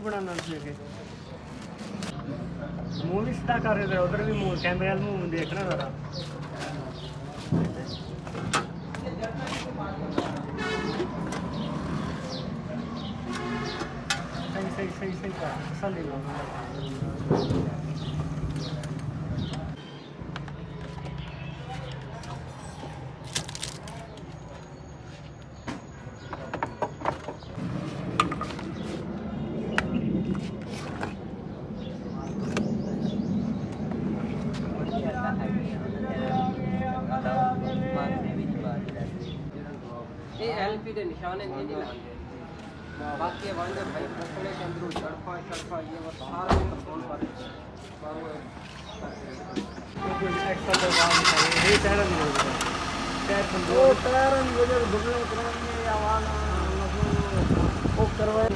बनाना मुंह भी सीधा कर रहे उधर भी मुंह कैमरे वाल मुंह देखना जरा सही तसल्ली एलपी के निशान है नहीं लाएंगे बाकी वांदे भाई रखने के अंदर चढ़फा ये वो सारा फोन पर कोई एक्स्ट्रा दबाव नहीं ये टायर नहीं होगा टायर बंद वो टायर नहीं वजह दुबले कराने आवाज वो करवाए